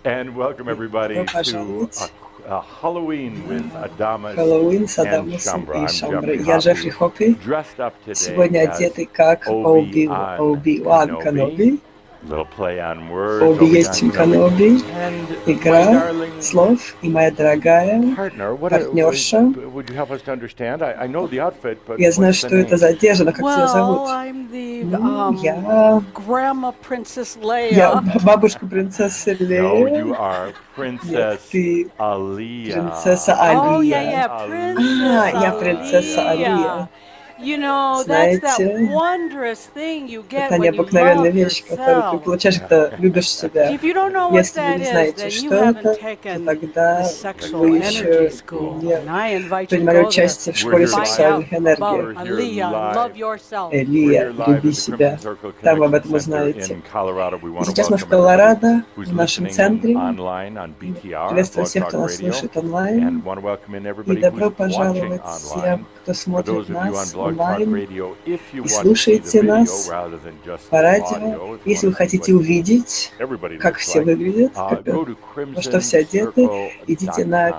And welcome everybody Добро to пожаловать. Halloween with Адамус Хеллоуин с and Адамусом Shambra. и I'm Шамброй. Jeffrey Я Джеффри Hoppy, Хоппи, dressed up today сегодня as одетый как Obi-Wan Оби-Ван Kenobi. Каноби. Little play on words, Оби Obi-Wan есть Каноби. Kenobi. And my Игра darling слов. И моя дорогая partner, партнерша. would you help us to understand? I know the outfit, but Я знаю, what's the что это за name? одежда, но как тебя зовут? I'm the Я Grandma Princess Я Leia. бабушка принцессы No, you Лея. are Нет, Princess ты принцесса Aliyah. Oh, yeah, Алия. yeah, Princess Я принцесса Алия. Aliyah. You know, that's that Знаете, wondrous thing you get это when you необыкновенная love вещь, которую ты yourself. получаешь, когда любишь себя. If you don't know what Если вы that не is, знаете, then you что haven't это, то taken the тогда sexual вы energy еще school. не And I invite you to принимали go there участие в and We're школе here find live. out сексуальных энергий. about We're here Aliyah and live. love yourself. We're Элия, here live люби at the себя. Crimson Circle Там вы об Connection этом Center узнаете. in Colorado. We И want to сейчас мы в welcome everybody Колорадо, who's в нашем listening центре. online on BTR, Приветствую Blog всех, кто Talk нас Radio, слушает онлайн. and want to welcome in И everybody добро who's watching пожаловать online. всем, кто For смотрит those of you on нас Blog Talk онлайн Radio, if you и want to see the слушаете video нас rather than just по the радио. audio, if you Если вы want to see хотите what увидеть, everybody как looks все like, выглядят, go to во что все одеты, идите на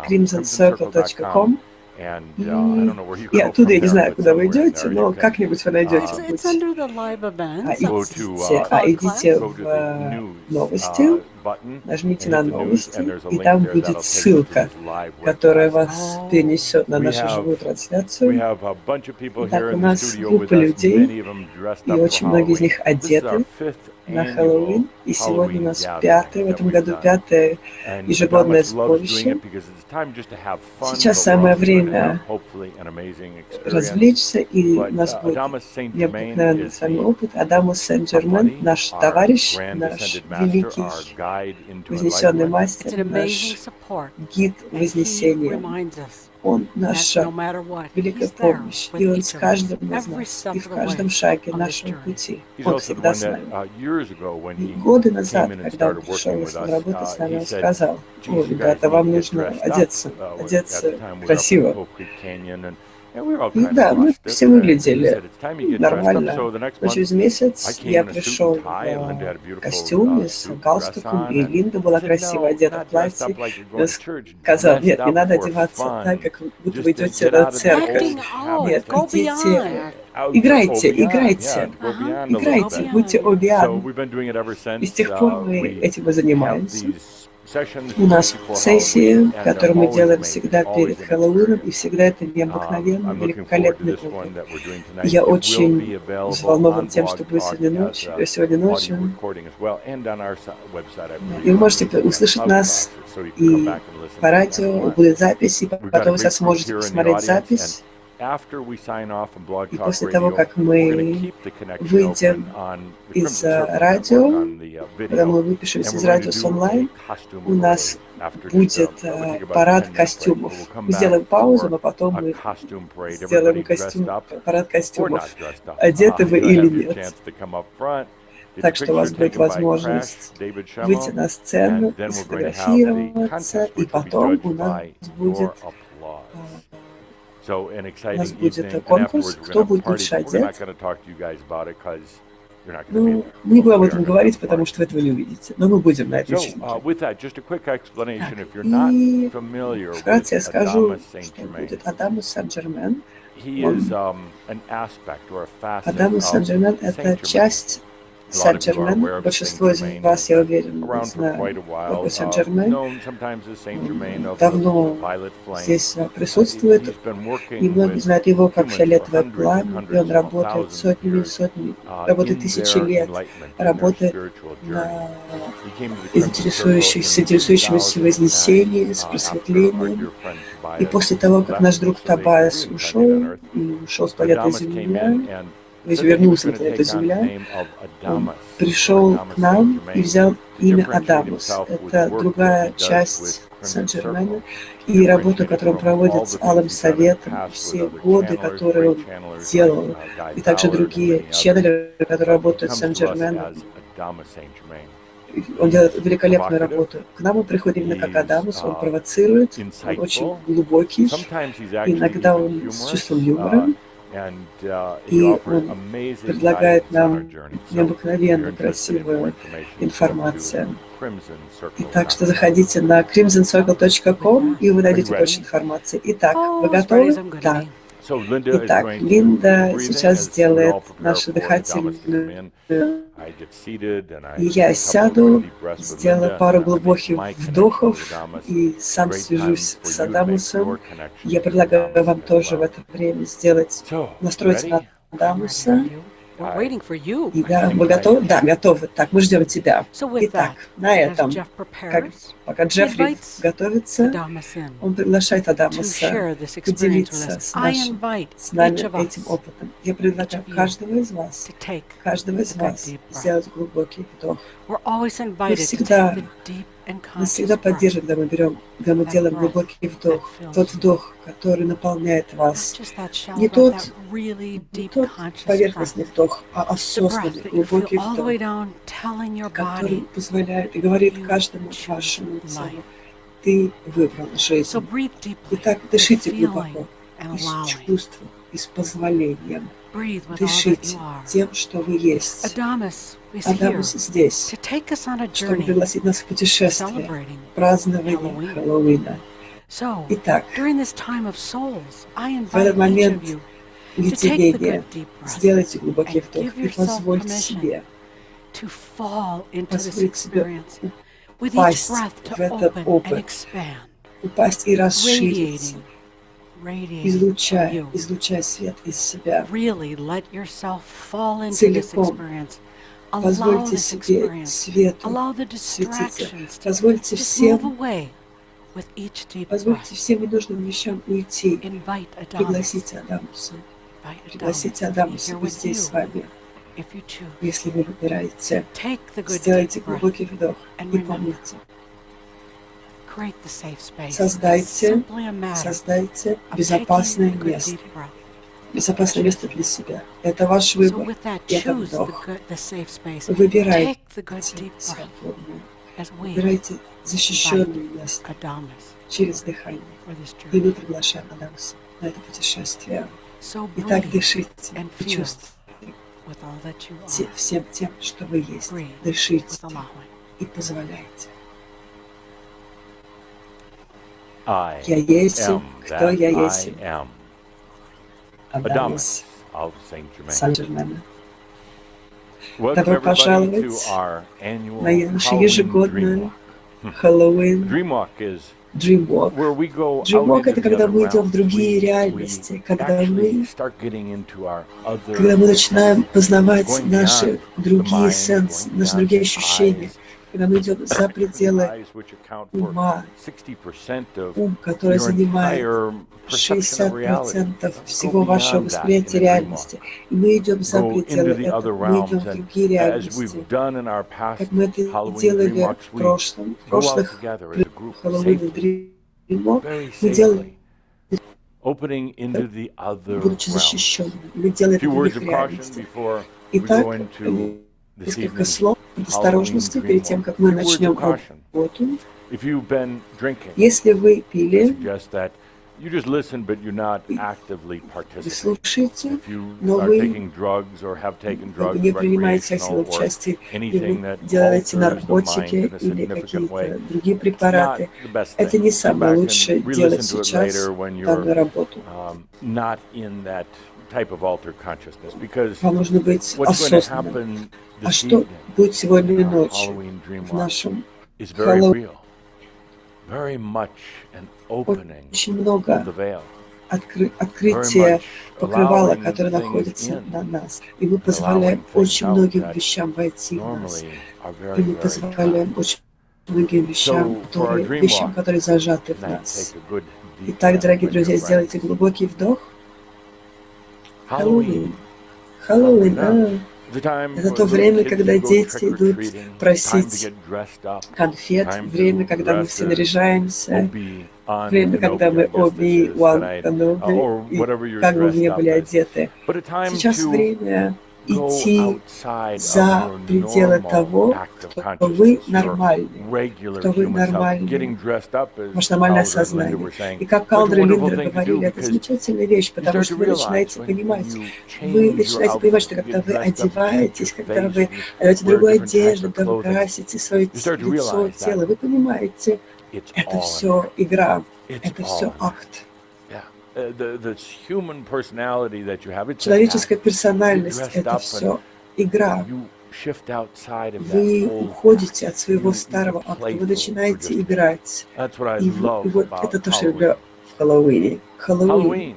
crimsoncircle.com. And I И don't know where you go оттуда, from я не there, знаю, but куда вы somewhere in идете, there you но can как-нибудь вы найдете It's путь. under the live events. go to Идите go to в the news новости, button нажмите and на hit the news, and новости, there's a и link там there будет that'll take you to ссылка, this live которая webcast. вас перенесет на We нашу have живую we трансляцию. have a bunch of people Итак, here у in the нас studio with группа us, людей, many of them dressed и up for очень многие из Halloween. них This is our одеты fifth на annual Хэллоуин, и сегодня у Halloween нас gathering пятое, в that этом we've году done. пятое And ежегодное Adamus loves doing сборище. it because it's time just to have fun, Сейчас but we're самое also going to have время hopefully an amazing experience. развлечься, и у But нас будет Адамус Сен Жермен необыкновенный is с вами the опыт. Адамус Сен Жермен, Povadyr, наш our товарищ, grand наш ascended master, великий our guide into вознесенный enlightenment. It's мастер, an amazing наш support. гид And he вознесения. reminds us Он that наша no matter what, великая he's there помощь, with и Он each с of us, каждым из every нас, step и of в the каждом way шаге on this нашего journey. пути. He's Он also the всегда one с that нами. years ago when И he годы came назад, in and когда Он started пришел working и with стал us, работать с нами, he Он said, сказал: «О, "Geez, you guys ребята, need вам to get нужно dressed up." одеться, At the одеться time we were up in красиво». Coal Creek Canyon, and we were all И kind of да, мы rusted. все And he выглядели said, "It's time you get dressed up." нормально. So the next Но month, через I месяц came я in a suit пришел and tie, and Linda had a в beautiful костюме с suit dress галстуком, on, и and Линда была he said, красиво "No, одета в not dressed платье. up like you're И going он to church. сказал: Dressed «Нет, не up надо for одеваться так, fun. как будто Just вы to идете get на out of the церковь. Acting old out, Нет, habits." go идите, beyond. играйте, Go beyond, yeah, играйте, go beyond a little играйте, bit. будьте So Обиан». we've been doing it ever И с since. тех пор мы We этим и have занимаемся. these sessions У нас just before сессии, Halloween, and they're которые мы always делаем amazing, всегда always перед an Хэллоуином, и experience. всегда это необыкновенный, I'm looking forward to великолепный this one опыт. that we're doing tonight. И я It will очень be available взволнован on тем, что Blog будет Talk сегодня as сегодня audio ночью. recording as well, and on our website, I И вы believe, можете on the услышать cloud нас classes, so you can come и back and listen по anytime you радио, want. будет запись, и We've got a потом вы great group сможете here in the посмотреть audience, and запись. after we sign off on Blog И Talk после того, Radio, как we're going to мы keep the connection open выйдем on the из Crimson Circle Network радио, on the когда мы video, выпишемся and из we're going to радио с do a онлайн, costume у нас parade after just будет we'll take about a парад 10-minute break, костюмов. but we'll come Мы back сделаем паузу, for но потом a мы costume parade. сделаем Everybody dressed up парад or костюмов. not dressed up. Одеты вы You'll или have your нет. chance to come up front, get Так your что у вас picture будет taken by Crash, возможность David выйти Shemo, на сцену and then и we're going to have the сфотографироваться, contest, и which will be потом у judged нас by будет your applause. So an у нас exciting будет evening, and конкурс, afterwards we're кто going to будет party. лучше We're not одет. going to talk to you guys about it because you're not going to be Ну, there. мы не будем об We are этом going to говорить, have a потому party. что вы этого не увидите. Но мы будем на этой So, вечеринке. with that, just a quick explanation. If you're И not familiar with вкратце я скажу, Адамус Сен что Жермен, будет Адамус Сен Жермен. he Он, is an aspect or a facet Адамус Сен of Жермен — это Saint Germain. часть A lot of you are Сен-Жермен. aware of Большинство Saint из Germain. вас, я уверен, Around for знают quite a while, такой Сен-Жермен. known sometimes as Saint Germain of the Давно Violet Flame. здесь присутствует, He's been и working многие with знают его как humans for фиолетовое hundreds and пламя, и hundreds, он well, работает thousands of сотнями и years сотнями, работает in тысячи their лет, enlightenment, in their работает spiritual journey. на He came to the Crimson Circle интересующегося in 2000, вознесением, с after our просветлением. dear friend И Tobias после того, как наш left друг so they could Тобайас reincarnate ушел, on Earth. и ушел с планеты Adamus came Земля, in and ведь said that he was вернулся на going to планету take on the Земля, name of он Adamus, пришел Адамус к нам Сен и Жермен, взял to имя differentiate Адамус. himself with Это work that he другая does часть with Crimson Сен-Жермена, Circle, и работу, differentiated которую он from all проводит the с things Алым he's done in the Советом, past with все other годы, channelers, которые great он channelers делал, like Guy и также Ballard and другие many others. ченнелеры, которые He работают с comes to us Сен-Жерменом. as Адамус Сен Жермен. Он делает великолепную Provocative. работу. К нам он приходит именно как He's Адамус, он провоцирует, он очень insightful. глубокий, Sometimes he's actually иногда even он с humorous. чувством юмора. И он предлагает нам необыкновенно красивую информацию. И так что заходите на crimsoncircle.com, и вы найдете больше информации. Итак, вы готовы? Да. Итак, Линда сейчас сделает нашу дыхательную. И я сяду, сделаю пару глубоких вдохов и сам свяжусь с Адамусом. Я предлагаю вам тоже в это время сделать, настроиться на Адамуса. И да, вы готовы? Да, готовы. Так, мы ждем тебя. Итак, на этом, пока Джеффри готовится, он приглашает Адамуса поделиться с нами этим опытом. Я предлагаю каждого из вас сделать глубокий вдох. Мы всегда поддерживаем, когда мы делаем глубокий вдох. Тот вдох, который наполняет вас. Не тот поверхностный вдох, а осознанный глубокий вдох, который позволяет и говорит каждому вашему телу: ты выбрал жизнь. Итак, дышите глубоко, из чувства, из позволения. Дышите тем, что вы есть. Адамус здесь, чтобы пригласить нас в путешествие, празднование Хеллоуина. Итак, в этот момент уединения сделайте глубокий вдох и позвольте себе упасть в этот опыт, упасть и расшириться, излучая свет из себя. Целиком позвольте себе свету светиться. Позвольте всем ненужным вещам уйти. Пригласите Адамуса. Пригласите Адамуса, вы здесь с вами. Если вы выбираете, сделайте глубокий вдох и помните. Создайте безопасное место. Безопасное место для себя. Это ваш выбор. Это вдох. Выбирайте свободное. Выбирайте защищенное место через дыхание. И мы приглашаем Адамуса на это путешествие. Итак, дышите и чувствуйте всем тем, что вы есть. Дышите и позволяйте. Я есть, кто я есть. Адамус Сен Жермен. Добро пожаловать на нашу ежегодную Хеллоуин Dreamwalk. Dreamwalk — это когда мы идем в другие реальности, когда мы начинаем познавать наши другие сенсы, наши другие ощущения, когда мы идем за пределы ума, ум, который занимает 60% всего вашего восприятия реальности. И мы идем за пределы этого, мы идем в другие реальности. Как мы это делали в прошлых Хэллоуинах Dreamwalk, мы делали, будучи защищенными, мы делали это в других реальностях. Итак, несколько слов предосторожности перед тем, как мы начнем работу. Если вы пили, вы слушаете, но вы не принимаете активное участие, или вы делаете наркотики или какие-то другие препараты, это не самое лучшее делать сейчас данную работу. Вам нужно быть осознанным. А что будет сегодня ночью в нашем Хэллоуине? Очень много открытия покрывала, которое находится на нас. И мы позволяем очень многим вещам войти в нас. И мы позволяем очень многим вещам, которые зажаты в нас. Итак, дорогие друзья, сделайте глубокий вдох. Хэллоуин. Хэллоуин, это то время, когда дети идут просить конфет, время, когда мы все наряжаемся, время, когда мы Оби-Ван Кеноби, и как бы мы не были одеты. Сейчас время идти за пределы того, кто вы нормальный, ваше нормальное сознание. И как Калдер и Линдер говорили, это замечательная вещь, потому что вы начинаете понимать, что когда вы одеваетесь, когда вы одеваете другую одежду, когда вы красите свое лицо, тело, вы понимаете, это все игра, это все акт. Человеческая персональность – это все игра. Вы уходите от своего старого акта, вы начинаете играть. И вот это то, что я люблю в Хэллоуине. Хэллоуин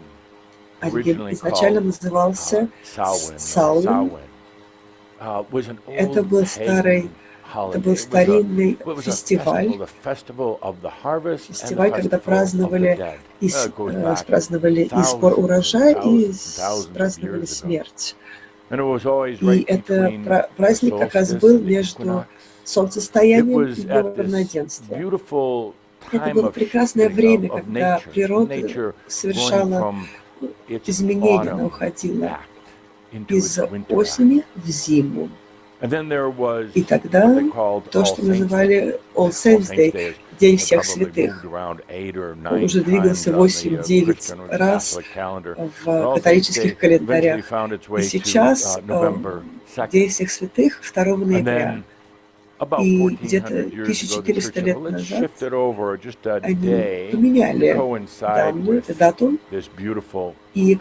изначально назывался Самhain. Это был старинный фестиваль, когда праздновали и сбор урожая, и праздновали смерть. И это праздник как раз был между солнцестоянием и равноденствием. Это было прекрасное время, когда природа совершала изменения, она уходила из осени в зиму. И тогда то, что называли All Saints Day, День всех святых, он уже двигался 8-9 раз в католических календарях. И сейчас День всех святых 2 ноября. И где-то 1400 лет назад они поменяли дату и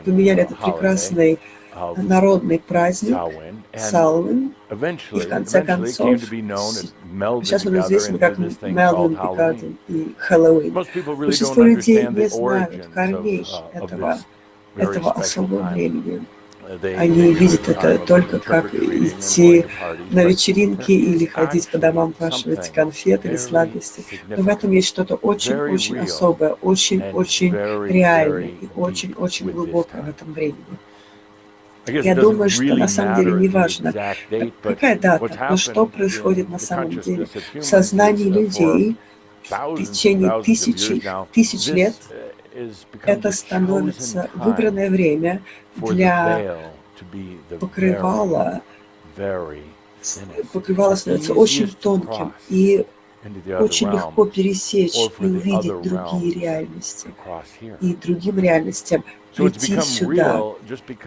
поменяли этот прекрасный народный праздник Самhain, и в конце концов сейчас он известен как Мелвин и Хэллоуин. Большинство людей не знают корней этого особого времени. Они видят это только как идти на вечеринки или ходить по домам, спрашивать конфеты или сладости. Но в этом есть что-то очень-очень особое, очень-очень реальное и очень-очень глубокое в этом времени. Я думаю, что на самом деле не важно, какая дата, но что происходит на самом деле в сознании людей в течение тысяч лет. Это становится выбранное время для покрывала. Покрывало становится очень тонким, и очень легко пересечь и увидеть другие реальности. И другим реальностям прийти сюда.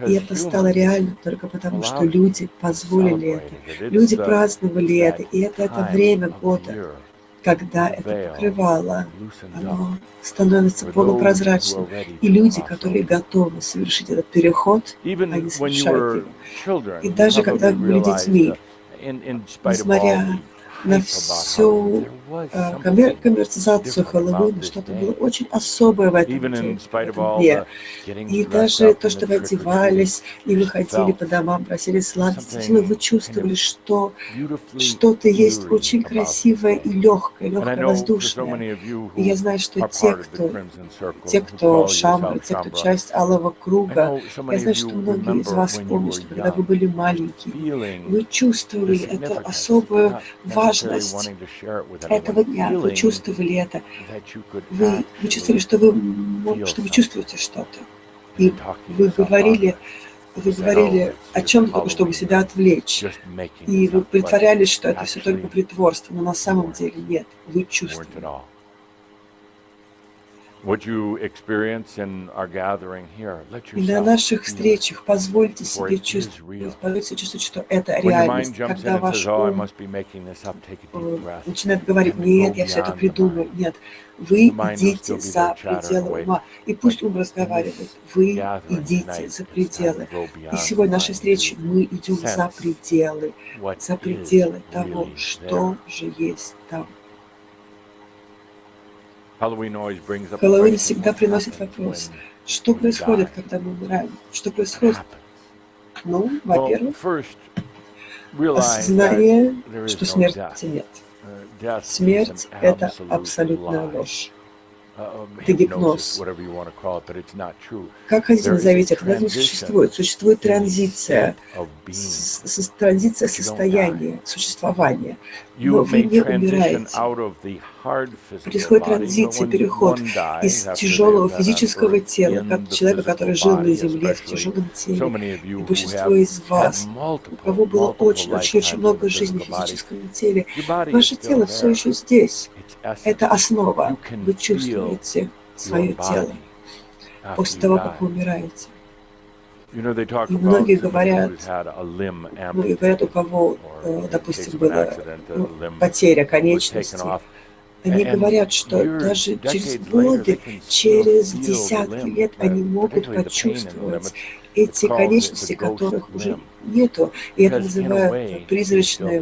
И это стало реально только потому, что люди позволили это. Люди праздновали это, и это время года, когда это покрывало, оно становится полупрозрачным. И люди, которые готовы совершить этот переход, они совершают его. И даже когда вы были детьми, несмотря на всю коммерциализацию Хэллоуина, что-то было очень особое в этом дне. И даже то, что вы одевались, и вы ходили по домам, просили сладости, вы чувствовали, что что-то есть очень красивое и легкое, воздушное. И я знаю, что те, кто шамбры, те, кто часть Алого Круга, я знаю, что многие из вас помнят, что когда вы были маленькие, вы чувствовали эту особую важность этого дня, вы чувствовали это, вы чувствовали, что вы чувствуете что-то, и вы говорили о чем-то только, чтобы себя отвлечь, и вы притворялись, что это все только притворство, но на самом деле нет, вы чувствуете. И на наших встречах позвольте себе чувствовать, что это реальность, когда ваш ум начинает говорить: нет, я все это придумал, нет, вы идите за пределы ума. И пусть ум разговаривает, вы идите за пределы. И сегодня нашей встречи мы идем за пределы того, что же есть там. Хэллоуин всегда приносит вопрос, что происходит, когда мы умираем? Что происходит? Ну, во-первых, осознание, что смерти нет. Смерть – это абсолютная ложь. это гипноз. Как хотите назовите это, но это не существует. Существует транзиция, транзиция состояния, существования. Но вы не умираете. Происходит транзиция, переход из тяжелого физического тела, как человека, который жил на Земле в тяжелом теле. И большинство из вас, у кого было очень много жизни в физическом теле, ваше тело все еще здесь. Это основа. Вы чувствуете свое тело после того, как вы умираете. И многие говорят, у кого, допустим, была потеря конечности, они говорят, что даже через годы, через десятки лет они могут почувствовать эти конечности, которых уже нету. И это называют призрачной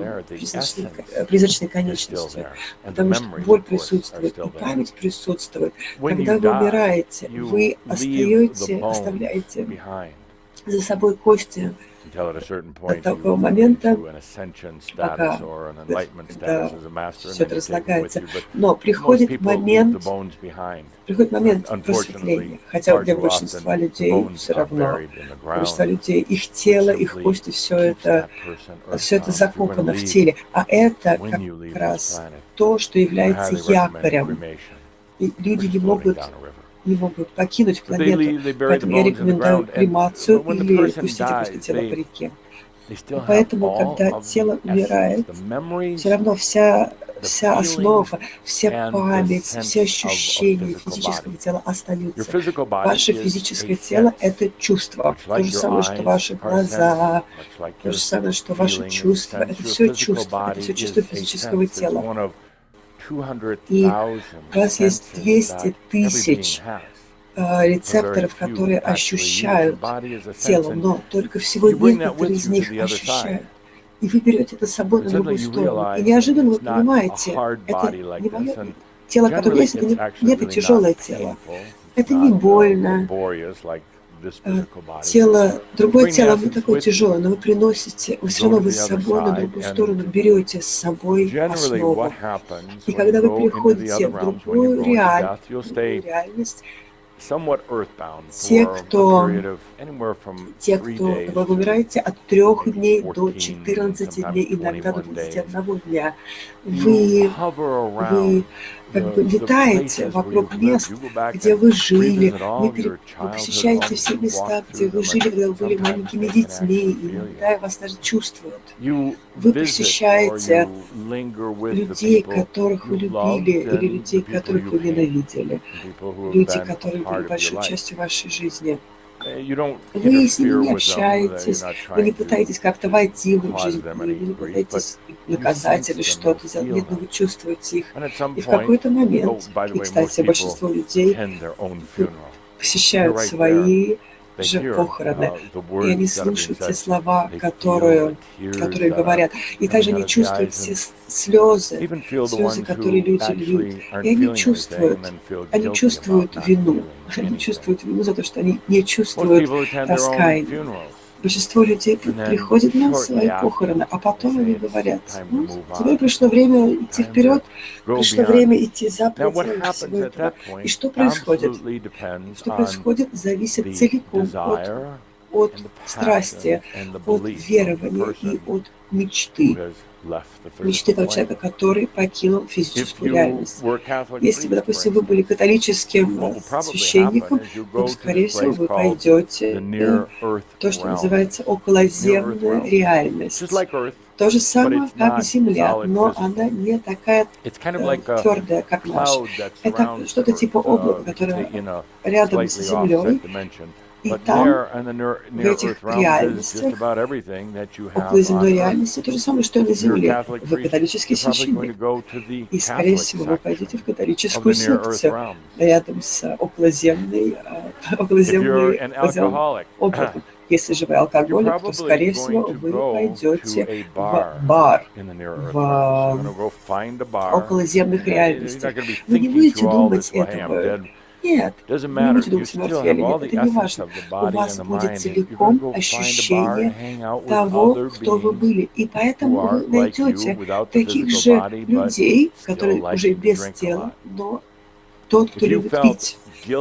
конечностью, потому что боль присутствует, и память присутствует. Когда вы умираете, вы оставляете за собой кости до такого момента, пока все это разлагается. Но приходит момент просветления, хотя для большинства людей все равно. Большинство людей, их тело, их кости, все это закопано в теле. А это как раз то, что является якорем. И люди не могут покинуть планету, поэтому я рекомендую кремацию или пустите после тела по реке. И поэтому, когда тело умирает, все равно вся основа, вся память, все ощущения физического тела остаются. Ваше физическое тело – это чувство. То же самое, что ваши глаза, то же самое, что ваши чувства. Это все чувство физического тела. И у вас есть 200 тысяч рецепторов, которые ощущают тело, но только всего некоторые из них ощущают. И вы берете это с собой на другую сторону. И неожиданно вы понимаете, это не мое тело, которое есть, это не это тяжелое тело. Это не больно. Другое тело не такое тяжелое, но вы все равно с собой на другую сторону берете с собой основу. И когда вы переходите в другую реальность, те, кто вы умираете от 3 дней до 14 дней, иногда до 21 дня, вы как бы летаете вокруг мест, где вы жили, вы посещаете все места, где вы жили, когда вы были маленькими детьми, и иногда вас даже чувствуют. Вы посещаете людей, которых вы любили, или людей, которых вы ненавидели, люди, которые были большой частью вашей жизни. Вы с ними не общаетесь, вы не пытаетесь как-то войти в их жизнь, вы не пытаетесь наказать или что-то сделать, нет, но вы чувствуете их. И в какой-то момент, и, кстати, большинство людей посещают свои же похороны, и они слушают те слова, которые говорят, и также они чувствуют все слезы, которые люди льют, и они чувствуют вину за то, что они не чувствуют раскаяния. Большинство людей приходят на свои похороны, а потом они говорят, теперь пришло время идти вперед, пришло время идти за пределы всего этого. И что происходит? Что происходит, зависит целиком от страсти, от верования и от мечты того человека, который покинул физическую реальность. Если бы, допустим, вы были католическим священником, то, скорее всего, вы пойдете в то, что называется околоземная реальность. То же самое, как Земля, но она не такая твердая, как наша. Это что-то типа облака, которое рядом с Землей. И там, в этих реальностях, около земной реальности, то же самое, что и на Земле. Вы католический священник. И, скорее всего, вы пойдете в католическую секцию рядом с околоземной облаком. Если же вы алкоголик, то, скорее всего, вы пойдете в бар, в околоземных реальностях. Вы не будете думать этого. Нет, вы не будете думать, мертвы или нет, это не важно. У вас будет целиком ощущение того, кто вы были. И поэтому вы найдете таких же людей, которые уже без тела, но тот, кто любит пить.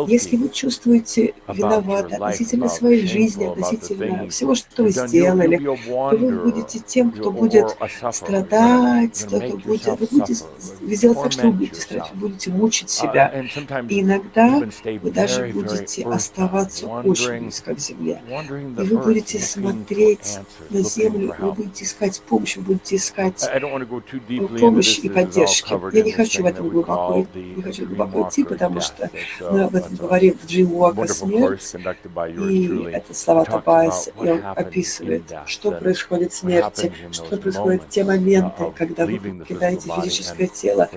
Если вы чувствуете виноваты относительно своей жизни, относительно всего, что вы сделали, то вы будете тем, кто будет страдать, кто будет, вы будете сделать так, что вы будете страдать, вы будете мучить себя. И иногда вы даже будете оставаться очень близко к земле. И вы будете смотреть на землю, вы будете искать помощь, вы будете искать помощи и поддержки. Я не хочу в этом глубоко идти, потому что мы об этом говорим в Dream Walk о смерти, и это слова Тобайаса, и он описывает, что происходит в смерти, что происходит в те моменты, когда вы покидаете физическое тело,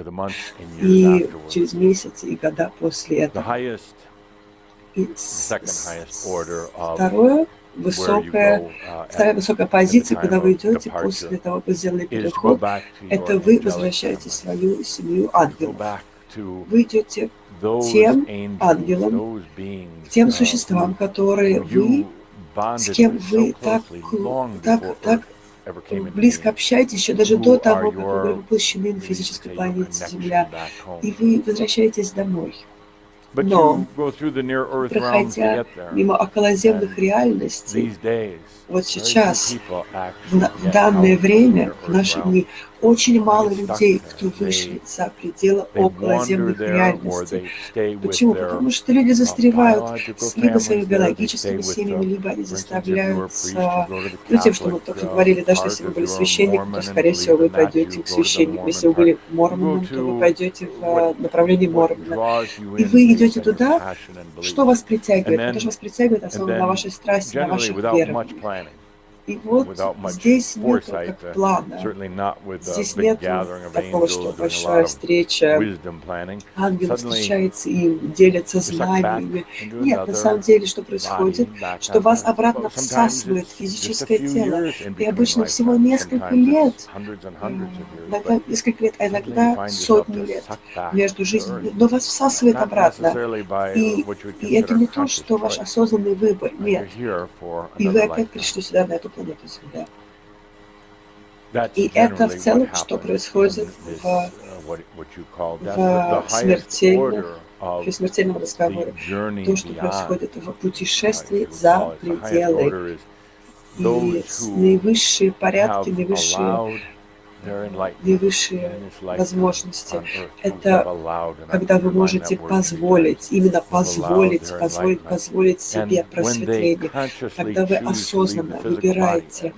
и через месяцы и года после этого. И вторая высокая позиция, куда вы идете после того, как вы сделали переход, это вы возвращаете свою семью ангелов. Вы идете к тем ангелам, к тем существам, которые с кем вы так близко общаетесь, еще даже до того, как вы были воплощены на физической планете Земля, и вы возвращаетесь домой. Но, проходя мимо околоземных реальностей, вот сейчас, в данное время, в наши дни, очень мало людей, кто вышли за пределы околоземных реальностей. Почему? Потому что люди застревают либо своими биологическими семьями, либо они заставляются, тем, что мы только говорили, да, что если вы были священником, то, скорее всего, вы пойдете к священнику. Если вы были мормоном, то вы пойдете в направлении мормона. И вы идете туда, что вас притягивает? Потому что вас притягивает особенно на вашей страсти, на ваших верах. И вот здесь нет как плана, здесь нет такого, что большая встреча, ангелы встречаются и делятся знаниями. Нет, на самом деле, что происходит, что вас обратно всасывает физическое тело. И обычно всего несколько лет, а иногда сотни лет между жизнями, но вас всасывает обратно. И это не то, что ваш осознанный выбор, нет. И вы опять пришли сюда, на эту планету Земля. И это в целом, что происходит в смертельном разговоре. То, что происходит в путешествии за пределы. И наивысшие порядки, наивысшие возможности. Это когда вы можете позволить, именно позволить себе просветление. Когда вы осознанно выбираете,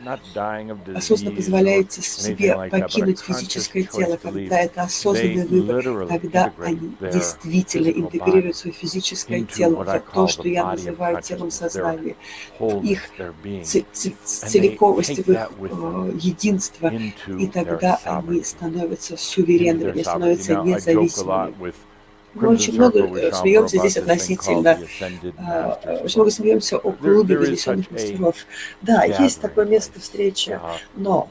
осознанно позволяете себе покинуть физическое тело, когда это осознанный выбор, тогда они действительно интегрируют свое физическое тело в то, что я называю телом сознания, в их целиковость, в их единство, и тогда они становятся суверенными, они становятся независимыми. Мы очень много смеемся здесь относительно, очень много смеемся о клубе вознесенных мастеров. Да, есть такое место встречи, но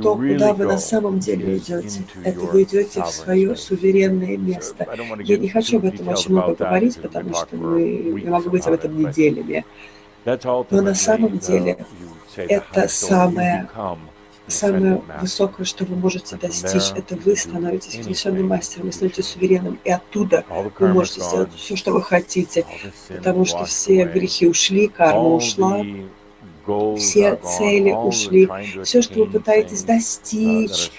то, куда вы на самом деле идете, это вы идете в свое суверенное место. Я не хочу об этом очень много говорить, потому что я могу быть об этом неделями. Но на самом деле это самое высокое, что вы можете достичь, это вы становитесь вознесенным мастером, вы становитесь суверенным, и оттуда вы можете сделать все, что вы хотите, потому что все грехи ушли, карма ушла, все цели ушли, все, что вы пытаетесь достичь,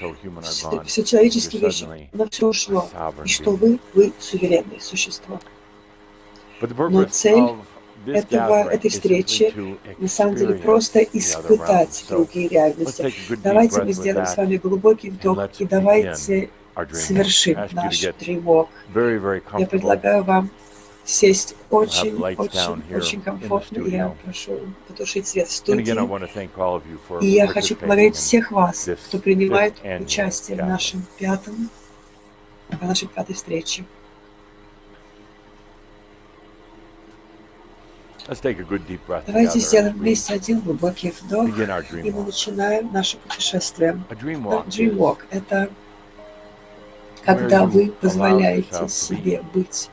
все человеческие вещи, но все ушло, и что вы суверенное существо. Но цель этой встречи на самом деле просто испытать другие реальности. Давайте мы сделаем с вами глубокий вдох и давайте совершим наш Dream Walk. Я предлагаю вам сесть очень комфортно, и я прошу потушить свет в студии. И я хочу поблагодарить всех вас, кто принимает участие в нашей пятой встрече. Давайте сделаем вместе один глубокий вдох, и мы начинаем наше путешествие. Dream Walk — это когда вы позволяете себе быть.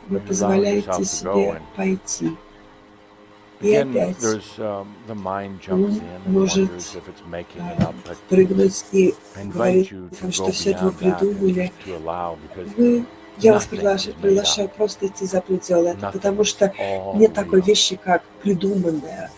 Вы позволяете себе пойти. И опять ум может прыгнуть и говорить вам, что все это вы придумали. Я вас приглашаю просто идти за пределы этого, потому что нет такой вещи, как придуманная.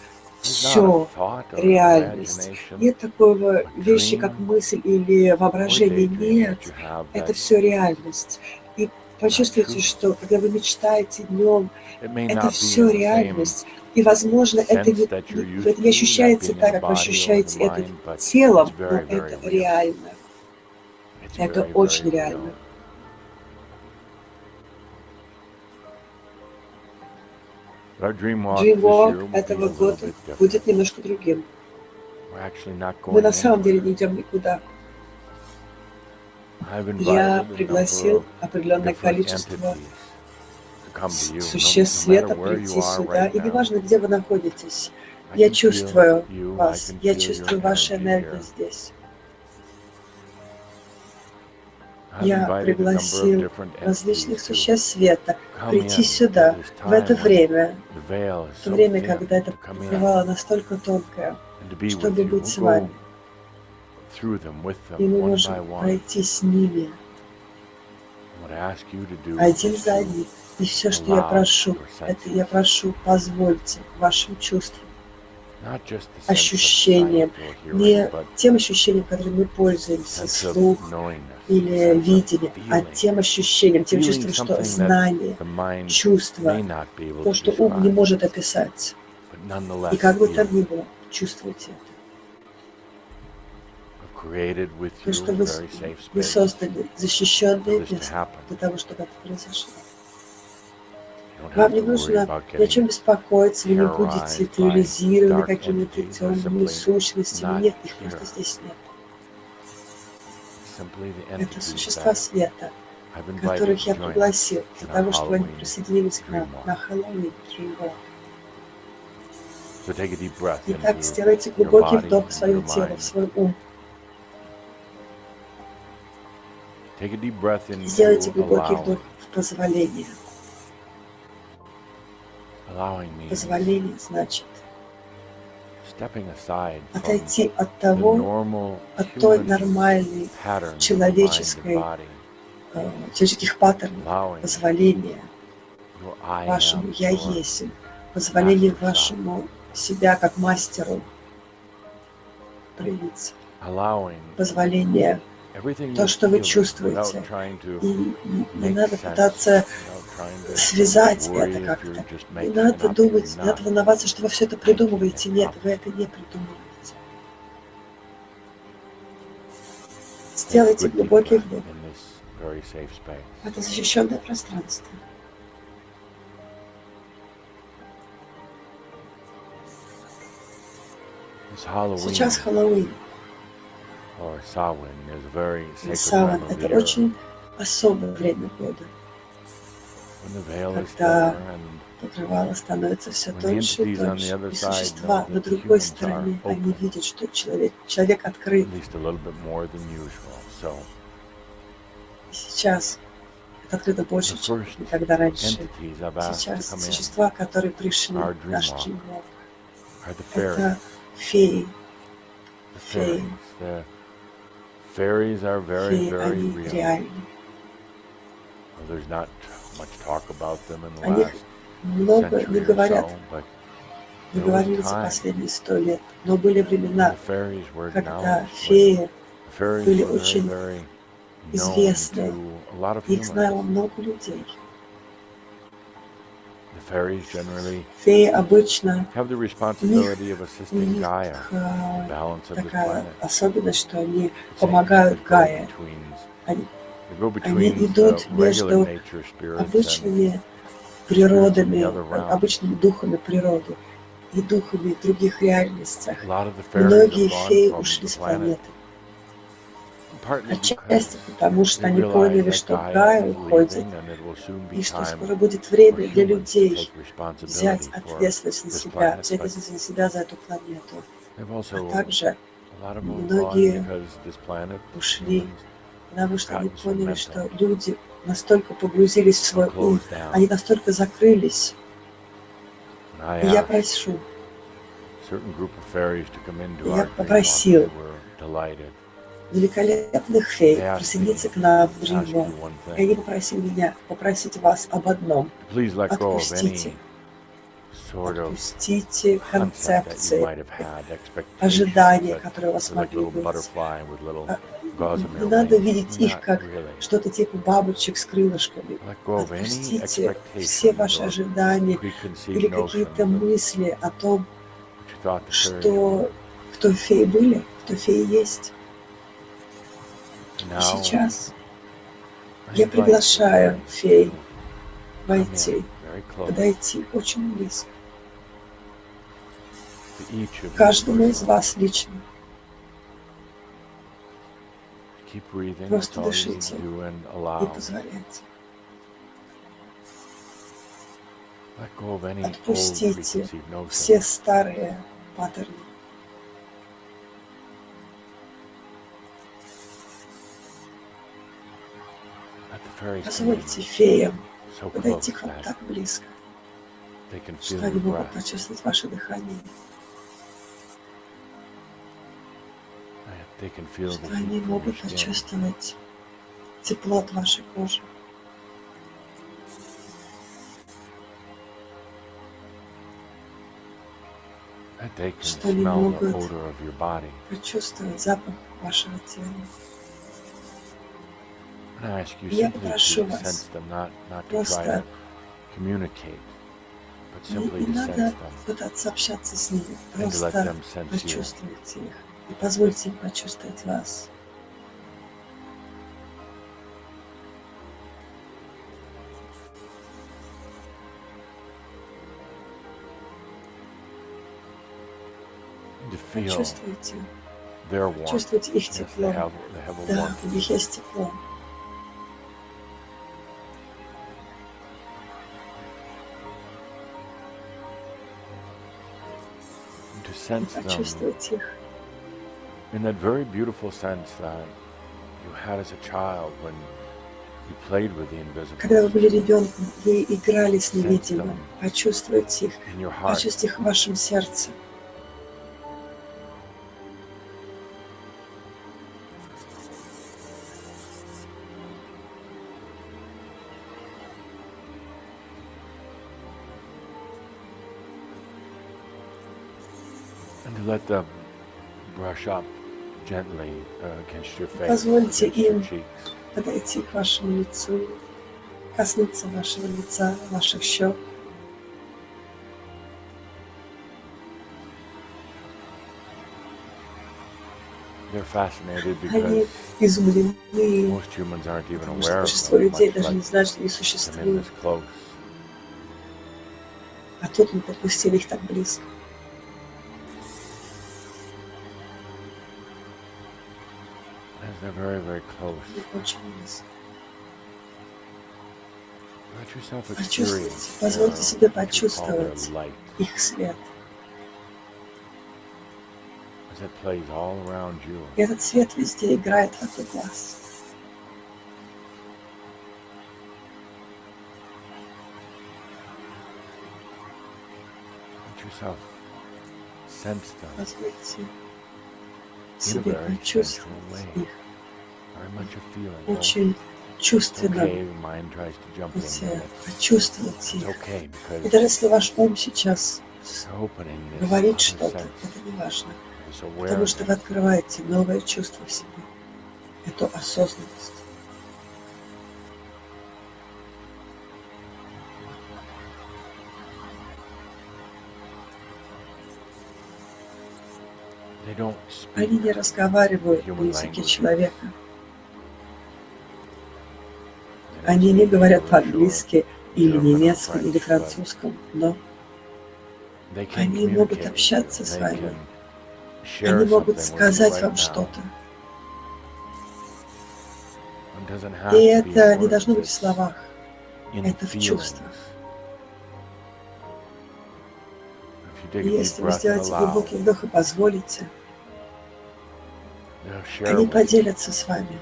Все реальность. Нет такой вещи, как мысль или воображение. Нет, это все реальность. И почувствуйте, что когда вы мечтаете днем, это все реальность. И, возможно, это не ощущается так, как вы ощущаете это телом, но это реально. Это очень реально. Dreamwalk этого года будет немножко другим. Мы на самом деле не идем никуда. Я пригласил определенное количество существ света прийти сюда. И неважно, где вы находитесь, я чувствую вас, я чувствую вашу энергию здесь. Я пригласил различных существ света прийти сюда в это время, когда это покрывало настолько тонкое, чтобы быть с вами. И мы можем пройти с ними один за одним. И все, что я прошу, это я прошу, позвольте вашим чувствам, ощущениям, не тем ощущениям, которыми мы пользуемся, слух или видение, а тем ощущением, тем чувством, что знание, чувство, то, что ум не может описать. И как бы там ни было, чувствуйте это. То, что вы создали защищенное место для того, чтобы это произошло. Вам не нужно ни о чем беспокоиться, вы не будете терроризированы какими-то темными сущностями. Нет, их просто здесь нет. Это существа света, которых я пригласил для того, чтобы они присоединились к нам на Хеллоуин. Итак, сделайте глубокий вдох в свое тело, в свой ум. Сделайте глубокий вдох в позволение. Позволение значит отойти от той нормальной человеческих паттернов, позволение вашему «я есть», позволение вашему себя как мастеру проявиться, позволение то, что вы чувствуете, и не надо пытаться связать это как-то. Не надо думать, не надо волноваться, что вы все это придумываете. Нет, вы это не придумываете. Сделайте глубокий вдох. Это защищенное пространство. Сейчас Хэллоуин. Самhain — это очень особое время года, когда покрывало становится все тоньше и тоньше, и существа на другой стороне, они видят, что человек открыт. И сейчас это открыто больше, чем никогда раньше. Сейчас существа, которые пришли в наш Dreamwalk, это феи. Феи. Феи, они реальны. О них много не говорят, не говорили за последние 100 лет. Но были времена, когда феи были очень известны. Их знало много людей. Феи обычно, у них такая особенность, что они помогают Гае. Они идут между обычными природами, обычными духами природы и духами других реальностей. Многие феи ушли с планеты. Отчасти потому, что они поняли, что Гая уходит, и что скоро будет время для людей взять ответственность на себя, за эту планету. А также многие ушли, потому что они поняли, что люди настолько погрузились в свой ум, они настолько закрылись, И я прошу, я попросил великолепных фей присоединиться к нам в Dream. И они попросили меня попросить вас об одном. Отпустите концепции, ожидания, которые у вас могли быть. Не надо видеть их как что-то типа бабочек с крылышками. Отпустите все ваши ожидания или какие-то мысли о том, что кто феи были, кто феи есть. И сейчас я приглашаю фей войти, подойти очень близко. Каждому из вас лично. Просто дышите и позволяйте. Отпустите все старые паттерны. Позвольте феям подойти к вам так близко, что они могут почувствовать ваше дыхание, что они могут почувствовать тепло от вашей кожи. Что они могут почувствовать запах вашего тела. Я попрошу вас просто не надо пытаться общаться с ними, просто почувствуйте их и позвольте им почувствовать вас. Чувствуйте их тепло. Да, у них есть тепло. Почувствуйте их. Когда вы были ребенком, вы играли с невидимым. Почувствуйте их. Почувствуйте их в вашем сердце. Позвольте им подойти к вашему лицу, коснуться вашего лица, ваших щек. Они изумлены, потому что большинство людей даже не знают, что они существуют. А тут мы подпустили их так близко. Очень близко. Почувствуйте, позвольте себе почувствовать их свет. И этот свет везде играет вокруг вас. Позвольте себе почувствовать их. Очень чувственно почувствовать их. И даже если ваш ум сейчас говорит что-то, это не важно, потому что вы открываете новое чувство в себе, эту осознанность. Они не разговаривают на языке человека. Они не говорят по-английски или немецком или французском, но они могут общаться с вами. Они могут сказать вам что-то. И это не должно быть в словах, это в чувствах. И если вы сделаете глубокий вдох и позволите, они поделятся с вами.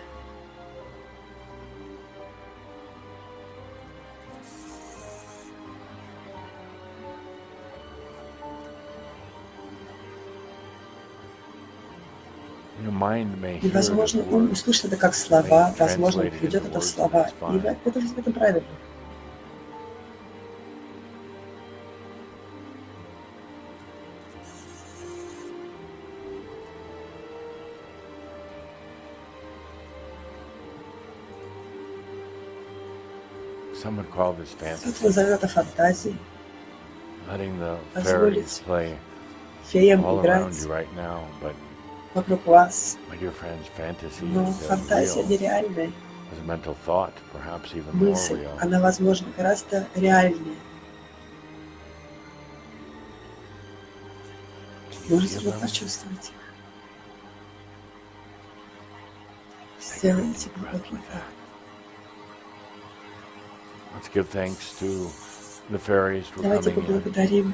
И, возможно, ум услышит это как слова, возможно, он приведет это в слова. И это правильно. Кто-то назовет это фантазией, позволить феям играть вокруг вас. Но фантазия нереальная. Мысль, она, возможно, гораздо реальнее. Можете вы почувствовать их? Сделайте глубокий вдох. Давайте поблагодарим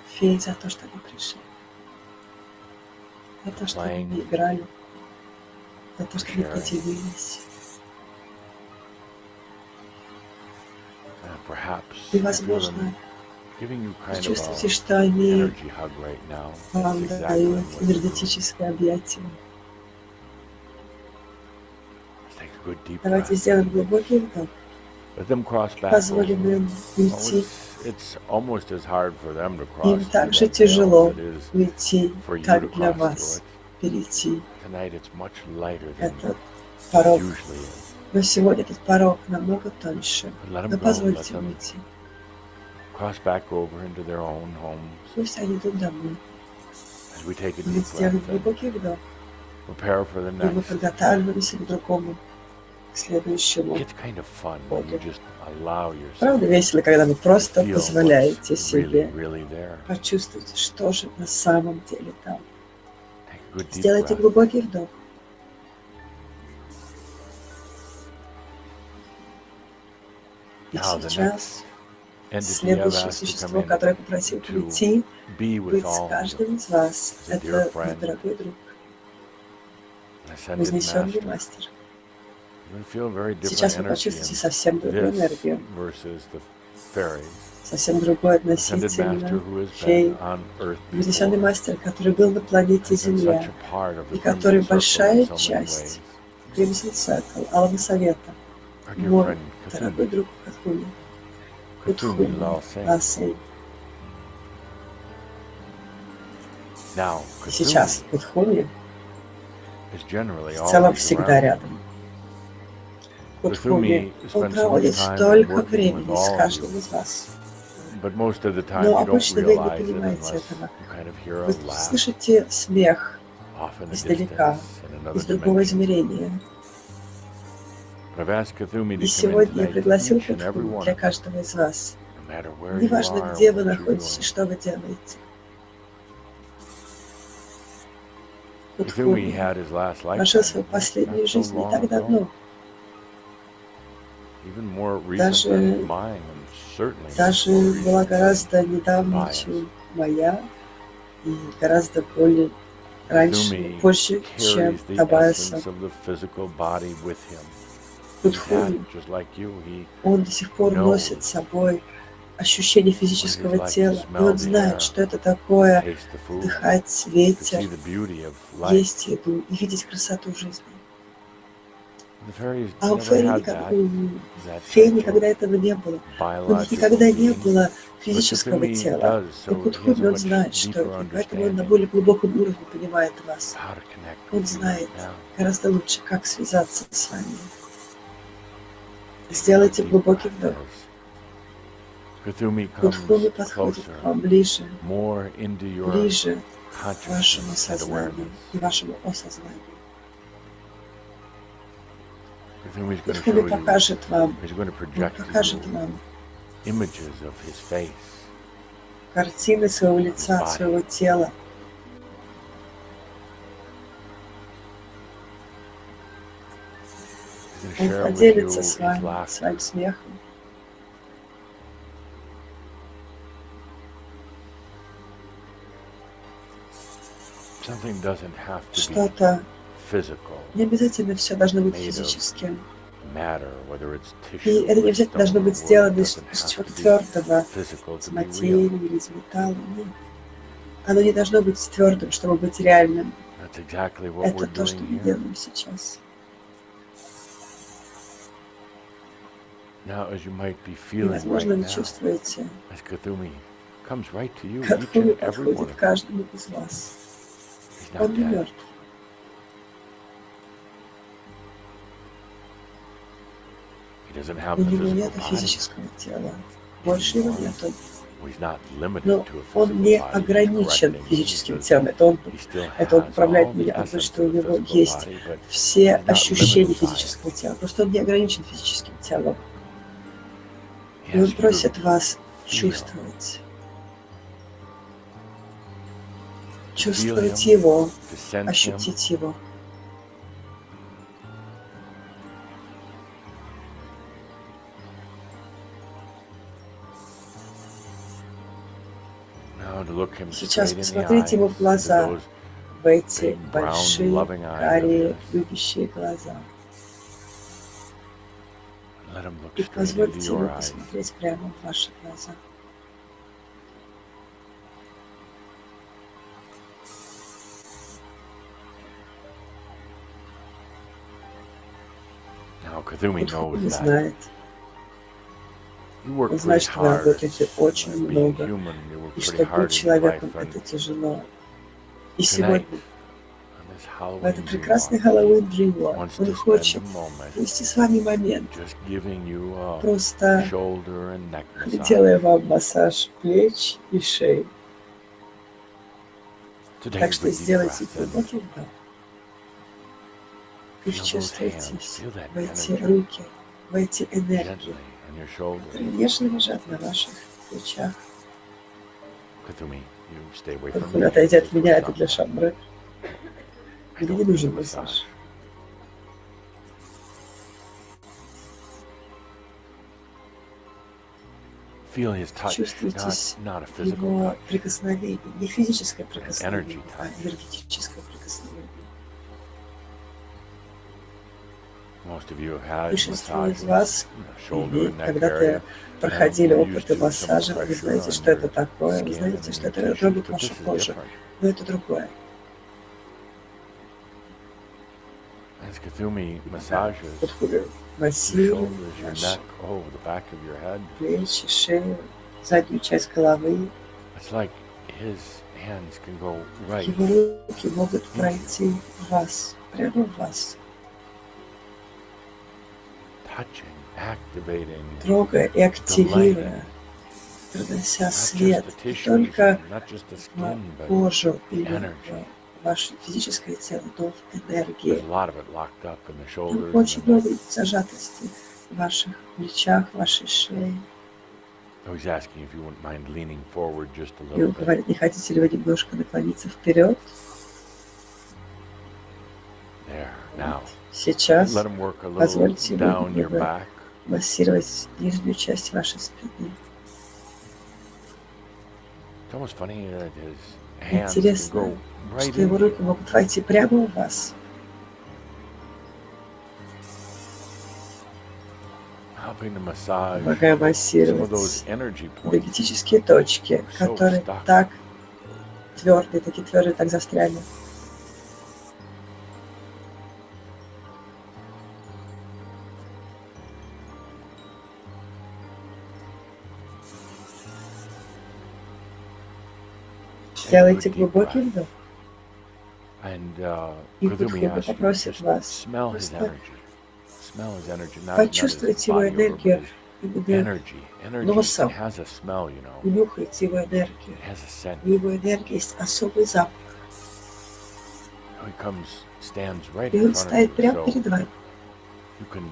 фей за то, что они пришли. За то, что они играли. За то, что они поделились. И, возможно, вы чувствуете, что они вам дают энергетическое объятие. Давайте сделаем глубокий вдох. Позволим им уйти. Им так же тяжело уйти, как для вас перейти этот порог. Но сегодня этот порог намного тоньше. Но позвольте им уйти. Пусть они идут домой. Мы сделаем глубокий вдох. И мы подготавливаемся к другому, к следующему году. Правда весело, когда вы просто позволяете себе почувствовать, что же на самом деле там. Сделайте глубокий вдох. И сейчас следующее существо, которое я попросил прийти, быть с каждым из вас, это мой дорогой друг, вознесенный мастер. Сейчас вы почувствуете совсем другую энергию, совсем другой относительно фей. Вознесенный мастер, который был на планете Земля, и который большая часть Crimson Circle, Алого Совета, мой дорогой друг Катхуми, Кутхуми Ласей. И сейчас Кутхуми в целом всегда рядом. Кутхуми, он проводит столько времени с каждым из вас. Но обычно вы не понимаете этого. Вы слышите смех издалека, из другого измерения. И сегодня я пригласил Кутхуми для каждого из вас. Неважно, где вы находитесь и что вы делаете. Кутхуми прожил свою последнюю жизнь не так давно. Даже была гораздо недавнее, чем моя, и гораздо более раньше, позже, чем Табаяса. Кутхуми, он до сих пор носит с собой ощущение физического тела, и он знает, что это такое вдыхать ветер, есть еду и видеть красоту жизни. А у фей никогда этого не было. У них никогда не было физического тела. Но Кутхуми, он знает, что это, поэтому он на более глубоком уровне понимает вас. Он знает гораздо лучше, как связаться с вами. Сделайте глубокий вдох. Кутхуми подходит к вам ближе к вашему сознанию и вашему осознанию. Кутхуми покажет вам картины своего лица, своего тела. Он поделится с вами своим смехом. Что-то не обязательно все должно быть физическим. И это не обязательно должно быть сделано из чего-то твердого, из материи или из металла. Нет. Оно не должно быть твердым, чтобы быть реальным. That's exactly what Это we're то, что doing мы here. делаем сейчас. Now, as you might be И, feeling возможно, right вы now, чувствуете, as Cthulhu comes right to you, как each and Хеллоуин every one подходит of you. каждому из вас. He's not Он не dead. мертв. He doesn't have У the него physical нет body. физического тела. Больше его нету. He's not limited Но to a он physical не body. He's ограничен correcting me физическим because телом. he still Это он has управляет all the меня, потому essence что у of the него physical есть body, but все he's not ощущения limited by it. физического тела. Просто он не ограничен физическим телом. He И он asks you просит to вас feel чувствовать. him, Чувствовать его, to sense him, ощутить его. now to look him Сейчас straight in the посмотрите ему в eyes, into глаза, those в эти big, brown, большие, loving eyes of карие, his. любящие глаза. Let him look И straight into позвольте your ему eyes. посмотреть прямо в ваши глаза. Now Cthulhu knows Он that знает. you work Он pretty знает, что вы hard. работаете очень Being много. human, you work И pretty что hard быть in your человеком life. это And тяжело. И tonight, сегодня, on this в Halloween этот dream прекрасный walk, Хэллоуин he Dreamwalk, wants он to spend хочет a moment провести с вами момент, just giving you a просто shoulder and neck massage. делая вам массаж плеч и шеи. So take Так a что good deep сделайте breath in. глубокий вдох и Feel those hands, вчувствуйтесь feel that в эти energy руки, в эти gently энергии, on your shoulders. которые нежно лежат на ваших плечах. Cthulhu, you stay away from Подход, me. отойди This от is меня, for это для someone. Шамбре. I Мне don't не need a нужен massage. массаж. Feel his touch, Чувствуйте not a physical его touch. прикосновение, не физическое energy прикосновение, а touch. энергетическое прикосновение. Most of you have had Большинство из massages, вас, shoulder and neck когда-то area. проходили You're used опыты to some массажа, вы pressure знаете, on что это your такое, вы skin знаете, and что your это tissues, трогает but вашу this is кожу, different. но это другое. As Cthulhu massages Подходит, your массирует shoulders, your ваши neck, the back of your head, плечи, шею, заднюю часть головы. it's like his hands can go right Его руки могут пройти в вас, прямо в вас, touching, activating, трогая и активируя, принося not just свет the не tissues, только not just the в skin, but кожу или energy. в ваше физическое тело, но в There's энергии. a lot of it locked up in the Там shoulders очень and the neck. много зажатости в ваших плечах, в вашей шее. I was asking if you wouldn't mind leaning forward just a И little он bit. говорит, не хотите ли вы немножко наклониться вперед? There, now. Сейчас Let him work a little позвольте ему down your немного back. массировать нижнюю часть вашей спины. It's almost funny that his hands can Интересно, go right что его into руки you. могут войти прямо в вас, Helping to massage помогая some of массировать those energy points. энергетические точки, которые так твердые, так застряли. Сделайте глубокий вдох. And И Cthulhu Кутхуна asks you to попросит just вас smell his просто energy. Smell his energy, not his почувствуйте его body odor, but энергию, his именно energy. Energy носом. has a smell, you know. Унюхайте его энергию. It has a scent. У его энергии есть особый запах. He comes, stands right И in он front of стоит you, прямо so перед вами. you can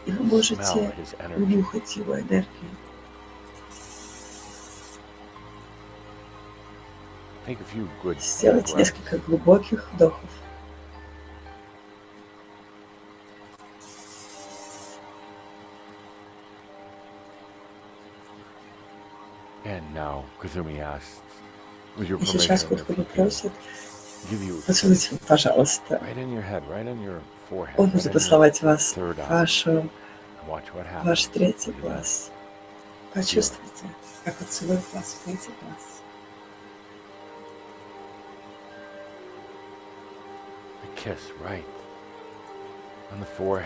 И вы можете smell his energy. унюхать его энергию. Take a few good deep Сделайте breaths. несколько глубоких вдохов. And now Cthulhu asks, with your И сейчас permission, if Кутхуна he can просит, give you поцелуйте его, пожалуйста. right in your head, right on your forehead, Он right будет in your поцеловать вас third в eye. Watch what happens. ваш третий Look at that. глаз. Почувствуйте, как он целует вас в третий глаз.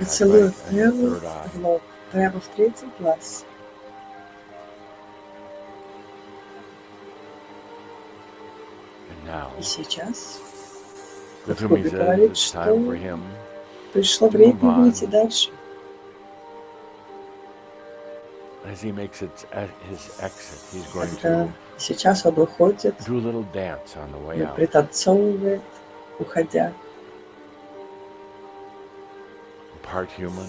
И целует прямо в лоб, прямо в третий глаз. И сейчас Куби говорит, что пришло время выйти дальше. Когда сейчас он уходит и пританцовывает, уходя.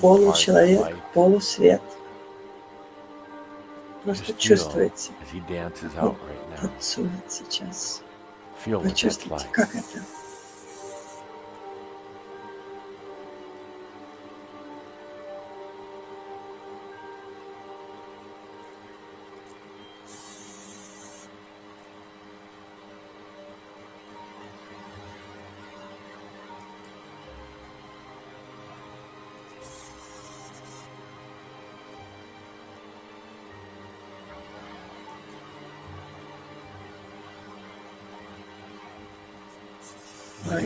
Получеловек, полусвет. Просто чувствуете, как он танцует сейчас. Почувствуйте, как это.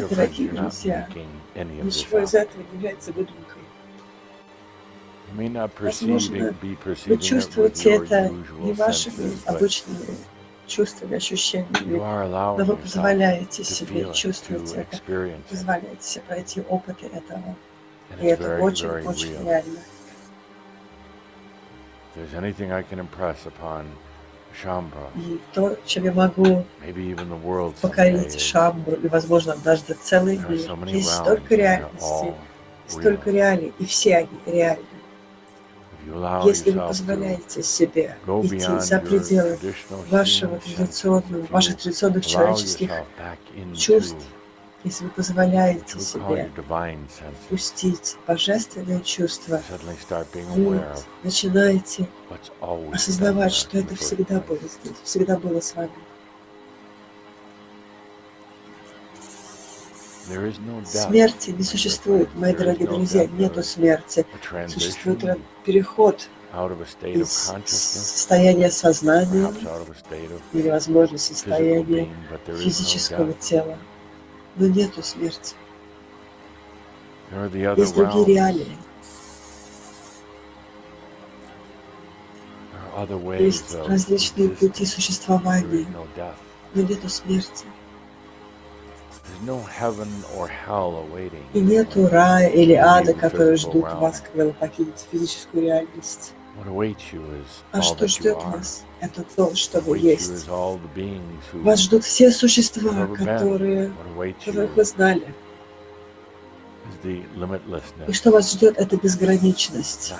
Дорогие друзья, ничего из этого не является выдумкой. Возможно, вы чувствуете это не вашими обычными чувствами, ощущениями, но вы позволяете себе чувствовать это, позволяете себе пройти опыты этого. И это очень-очень реально. И то, чем я могу покорить Шамбру, и, возможно, даже целый мир. Есть столько реальностей, столько реалий, и все они реальны. Если вы позволяете себе идти за пределы ваших традиционных человеческих чувств, если вы позволяете себе пустить божественное чувство, вы начинаете осознавать, что это всегда было здесь, всегда было с вами. Смерти не существует, мои дорогие друзья, нету смерти. Существует переход из состояния сознания или, возможно, состояния физического тела. Но нету смерти. Есть другие реалии. Есть различные пути существования, но нету смерти. И нету рая или ада, которые ждут вас, когда вы покинете физическую реальность. А что ждет вас? Это то, что вы есть. Вас ждут все существа, которых вы знали. И что вас ждет, это безграничность.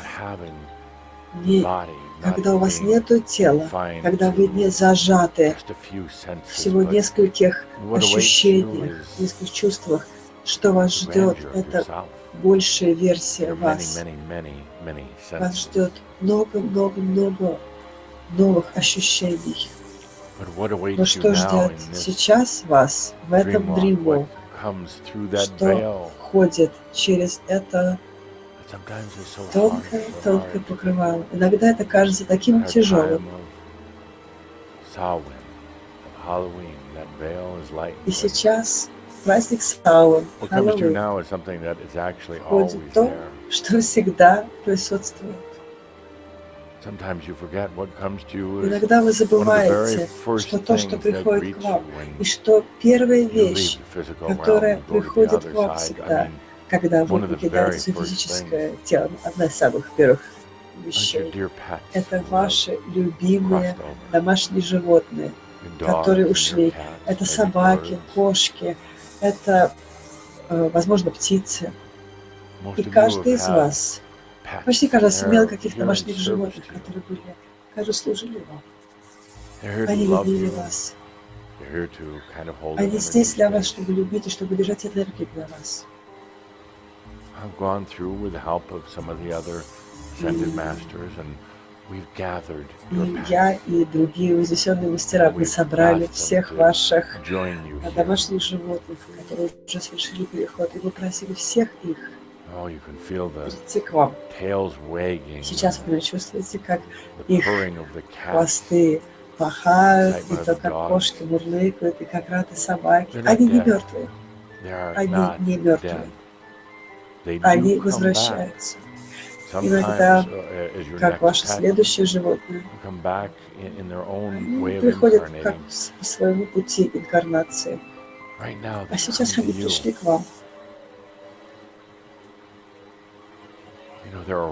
Когда у вас нет тела, когда вы не зажаты всего нескольких ощущениях, нескольких чувствах, что вас ждет, это большая версия вас. Вас ждет много-много-много новых ощущений. Но что ждет сейчас вас в этом дриму, что ходит через это тонкое покрывало. Иногда это кажется таким тяжелым. И сейчас праздник Сауэн, Хэллоуин, входит то, что всегда присутствует. Иногда вы забываете, что то, что приходит к вам, и что первая вещь, которая приходит к вам всегда, когда вы покидаете свое физическое тело, одна из самых первых вещей, это ваши любимые домашние животные, которые ушли. Это собаки, кошки, это, возможно, птицы. И каждый из вас, почти каждый имел каких-то домашних животных, которые были, каждый служили вам. Они любили вас. Они здесь для вас, чтобы любить и чтобы держать энергию для вас. И я и другие вознесенные мастера, мы собрали всех ваших домашних животных, которые уже совершили переход, и мы просили всех их прийти к вам. Сейчас вы чувствуете, как их хвосты пахают, и то, как кошки мурлыкают, и как рады собаки. Они не мертвые. Они не мертвые. Они возвращаются. Иногда, как ваше следующее животное, они приходят как по своему пути инкарнации. А сейчас они пришли к вам.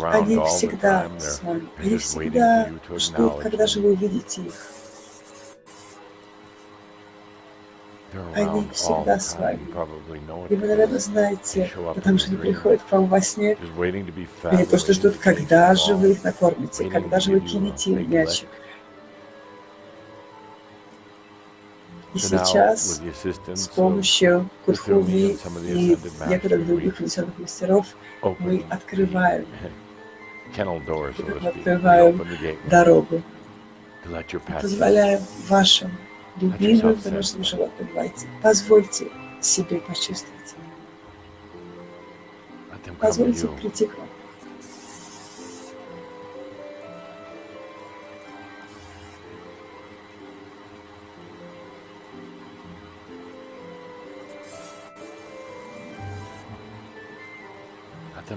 Они всегда с вами. Они всегда ждут, когда же вы увидите их. Они всегда с вами. И вы, наверное, знаете, потому что они приходят к вам во сне. Они просто ждут, когда же вы их накормите, когда же вы кинете им мячик. И сейчас с помощью Кутхуми и некоторых других внесенных мастеров мы открываем дорогу. Позволяем вашим любимым домашним животным войти. Позвольте себе почувствовать. Позвольте прийти к вам.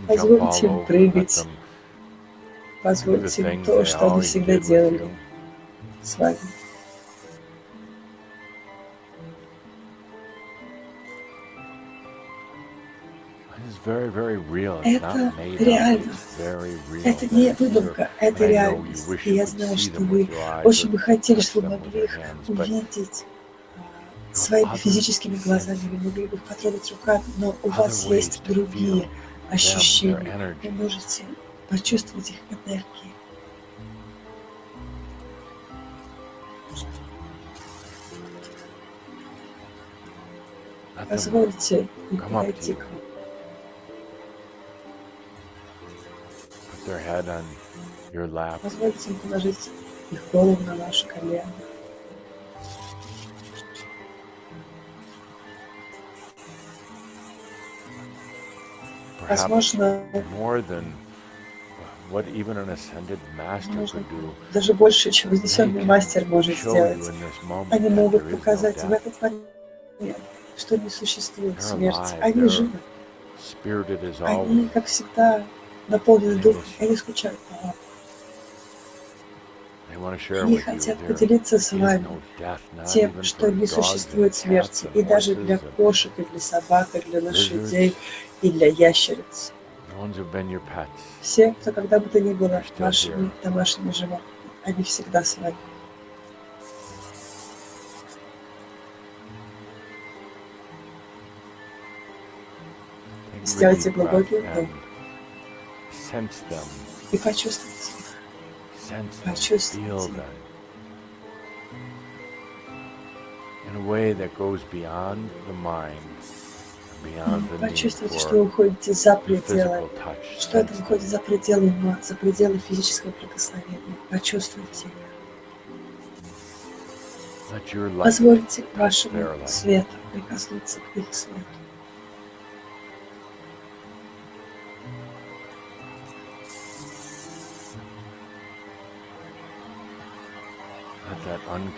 Позвольте им прыгать. Позвольте им то, что они всегда делали с вами. Это реально. Это не выдумка, это реальность. И я знаю, что вы очень бы хотели, чтобы вы могли их увидеть своими физическими глазами, вы могли бы их потрогать руками, но у вас есть другие ощущения. Вы можете почувствовать их энергии. Позвольте им подойти к вам. Позвольте им положить их голову на ваше колено. Возможно, даже больше, чем вознесенный мастер может сделать. Они могут показать в этот момент, что не существует смерти. Они живы. Они, как всегда, наполнены духом, и они скучают по вам. Они хотят поделиться с вами тем, что не существует смерти, и даже для кошек, и для собак, и для лошадей, и для ящериц. Все, кто когда бы то ни было вашими домашними животными, они всегда с вами. Сделайте глубокий вдох и почувствуйте их. Почувствуйте их. Почувствуйте, что вы уходите за пределы, что это выходит за пределы ума, за пределы физического прикосновения. Почувствуйте их. Позвольте вашему свету прикоснуться к их свету.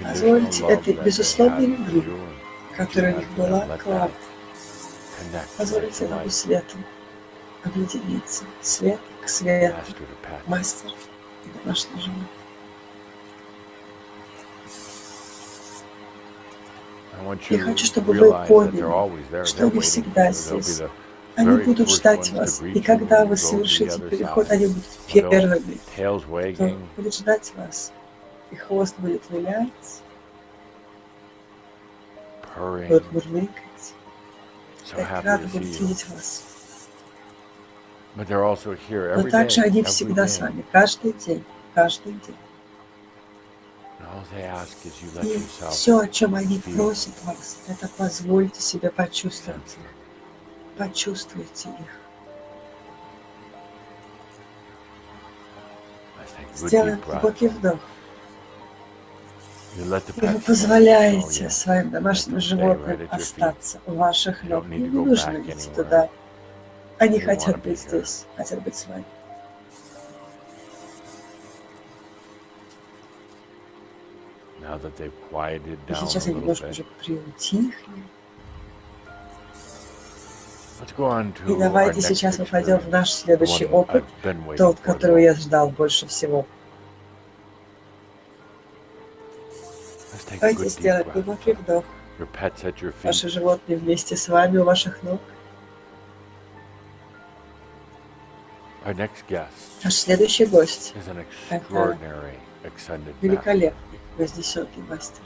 Позвольте этой безусловной любви, которая у них была к вам. Позвольте этому свету объединиться. Свет к свету. Мастер и домашний животный. Я хочу, чтобы вы поняли, что они всегда здесь. Они будут ждать вас. И когда вы совершите переход, они будут первыми, кто будет ждать вас. И хвост будет вилять, будут мурлыкать, так рады будут видеть вас. Но также они всегда с вами, каждый день, каждый день. И все, о чем они просят вас, это позвольте себе почувствовать. Почувствуйте их. Сделаем глубокий вдох. И вы позволяете своим домашним животным остаться у ваших ног. Им не нужно идти туда. Они хотят быть здесь, хотят быть с вами. И сейчас они немножко уже приутихли. И давайте сейчас мы пойдем в наш следующий опыт, тот, которого я ждал больше всего. Давайте сделать глубокий вдох. Ваши животные вместе с вами у ваших ног. Наш следующий гость – это великолепный вознесенный мастер.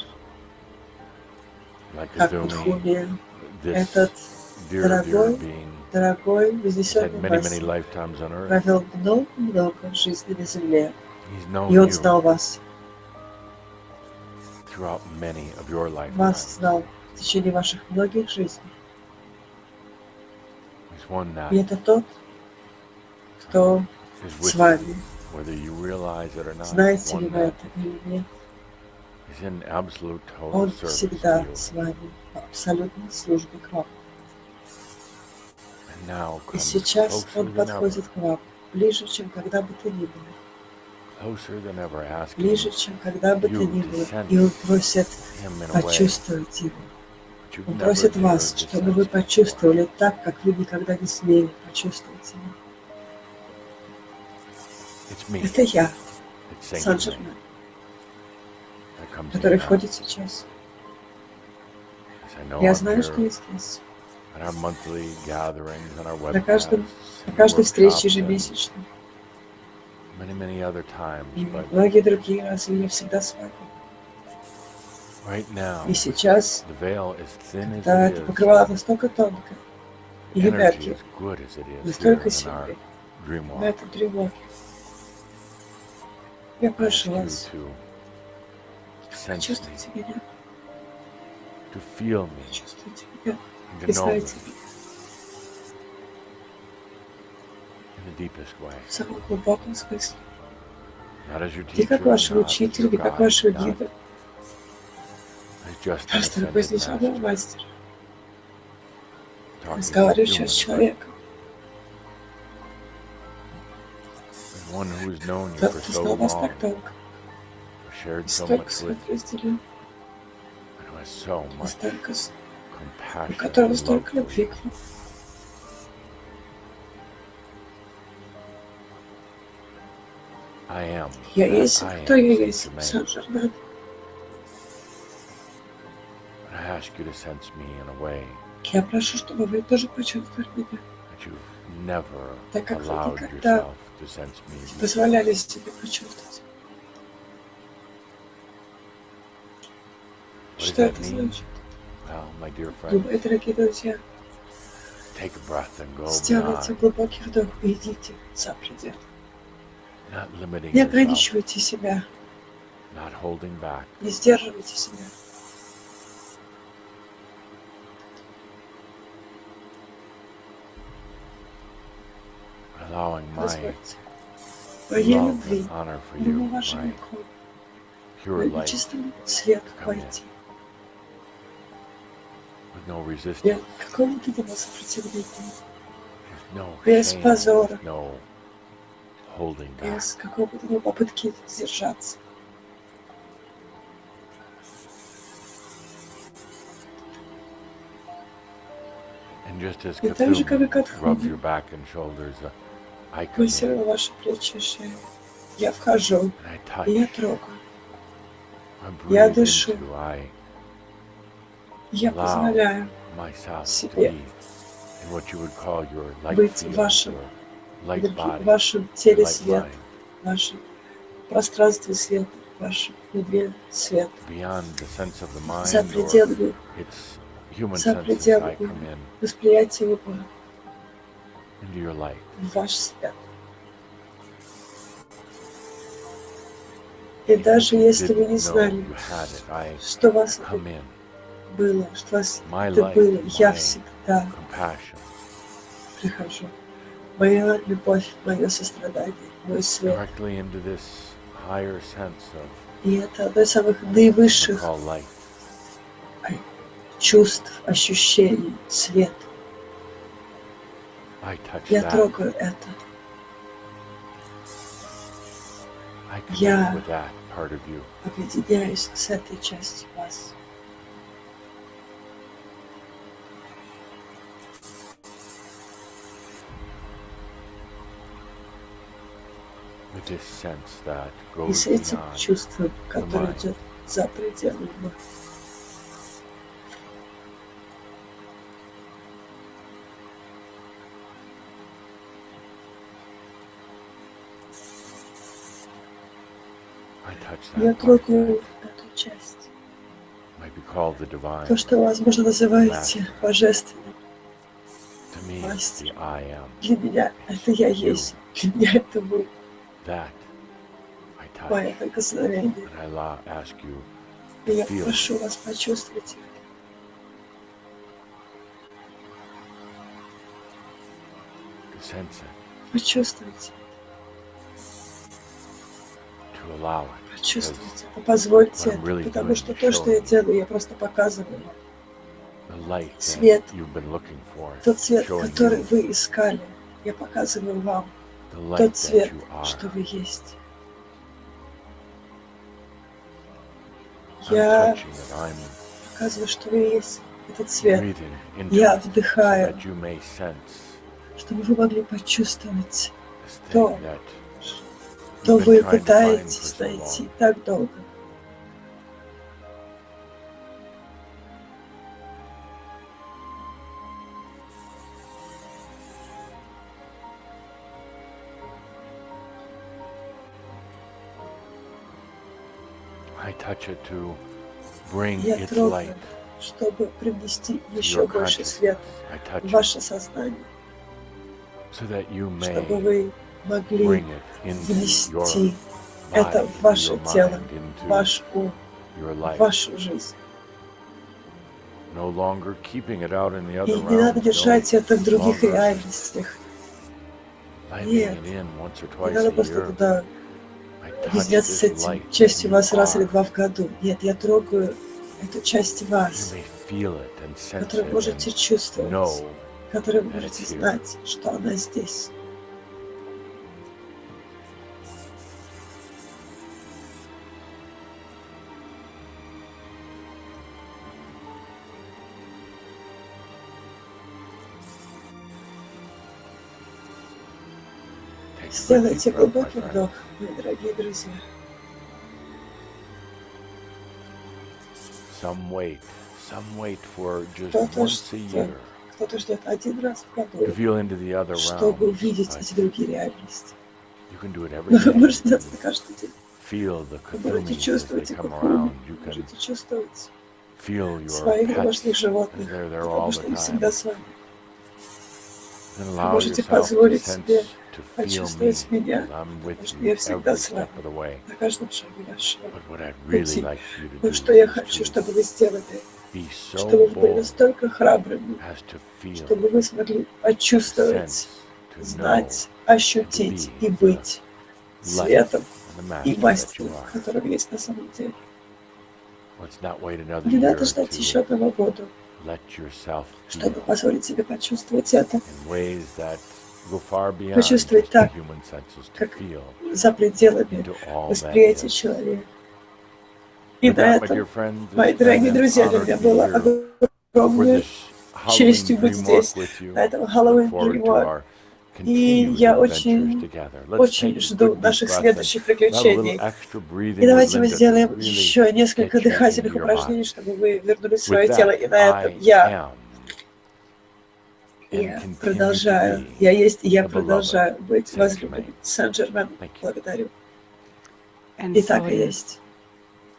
Как Будхуми, этот дорогой вознесенный мастер провел много жизней на земле, и он знал вас. Вас знал в течение ваших многих жизней. И это тот, кто с вами. Знаете ли вы это или нет? Он всегда с вами, в абсолютной службе к вам. И сейчас он подходит к вам ближе, чем когда бы то ни было. Ближе, чем когда бы то ни было. И он просит почувствовать его. Он просит вас, чтобы вы почувствовали так, как вы никогда не смели почувствовать его. Это я, Сен Жермен, который входит сейчас. Я знаю, что я здесь. На каждой встрече ежемесячно. И многие другие разы я всегда с вами. И сейчас, когда это покрывало настолько тонко и энергия настолько сильной на этом тревоге, я прошу вас, почувствуйте меня. Почувствуйте меня. И знаете меня. В самом глубоком смысле. Не как вашего учителя, не как вашего гида. Просто такой вознесенный мастер, разговаривающий с человеком. Тот, кто знал вас так долго, столько с вами разделил, у которого столько любви к вам. Я есть, кто я есть, Сен Жермен. Я прошу, чтобы вы тоже почувствовали меня, так как вы никогда не позволяли себе почувствовать. Что это значит? Мои дорогие друзья, сделайте глубокий вдох и идите за предел. Не ограничивайте себя, не сдерживайте себя. Позвольте моей любви, моему уважению к вам, моему чистому свету войти. Без какого-то сопротивления, без позора, без какого-то попытки сдержаться. И так же, как и Катхуми, массирую ваши плечи и шею. Я вхожу, и я трогаю. Я дышу. Я позволяю себе быть в вашем теле свет, в вашем пространстве свет, в вашем любви свет. За пределами восприятия его в ваш свет. И даже если вы не знали, что у вас было, что у вас это было, я всегда прихожу. Моя любовь, мое сострадание, мой свет. И это одно из самых наивысших чувств, ощущений, свет. Я трогаю это. Я объединяюсь с этой частью вас. И с этим чувством, которое идет за пределы ума. Я трогаю эту часть. То, что, возможно, называете божественным. Мастер. Для меня это я есть. Для меня это вы. Мое прикосновение. И я прошу вас почувствовать это. Почувствуйте. Почувствуйте это, позвольте это, потому что то, что я делаю, я просто показываю свет, тот свет, который вы искали, я показываю вам тот свет, что вы есть. Я показываю, что вы есть этот свет. Я вдыхаю, чтобы вы могли почувствовать то, что вы пытаетесь найти так долго. Я трогаю, чтобы привнести еще больше света в ваше сознание, чтобы вы могли внести это в ваше тело, в ваш ум, в вашу жизнь. И не надо держать это в других реальностях. Нет, не надо просто туда объединяться с этим частью вас раз или два в году. Нет, я трогаю эту часть вас, которую можете чувствовать, которую вы можете знать, что она здесь. Сделайте глубокий вдох, мои дорогие друзья. Кто-то ждет один раз в году, чтобы увидеть эти другие реальности. Но вы можете делать это каждый день. Вы можете чувствовать их кукуру, можете чувствовать своих домашних животных, потому что они всегда с вами. Вы можете позволить себе почувствовать меня, потому что я всегда с вами, на каждом шагу нашего пути. Но что я хочу, чтобы вы сделали, чтобы вы были настолько храбрыми, чтобы вы смогли почувствовать, знать, ощутить и быть светом и мастером, которым есть на самом деле. Не надо ждать еще одного года, чтобы позволить себе почувствовать это. Почувствовать так, как за пределами восприятия человека. И на этом, мои дорогие друзья, для меня было огромной честью быть здесь, на этом Хеллоуин перевод. И я очень жду наших следующих приключений. И давайте мы сделаем еще несколько дыхательных упражнений, чтобы вы вернули свое тело. И на этом я продолжаю. Я есть, и я продолжаю быть возлюбленным. Сен Жермен, благодарю. И так и есть.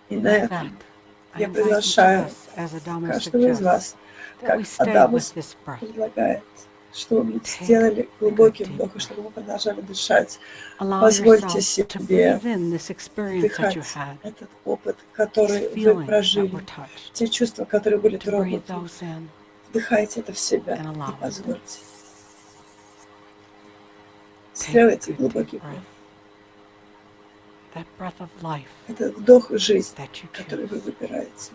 И на этом я приглашаю каждого из вас, как Адамус предлагает, чтобы мы сделали глубокий вдох, и чтобы мы продолжали дышать. Позвольте себе вдыхать этот опыт, который вы прожили, те чувства, которые были тронуты. Вдыхайте это в себя и позвольте. Сделайте глубокий вдох. Это вдох жизни, который вы выбираете.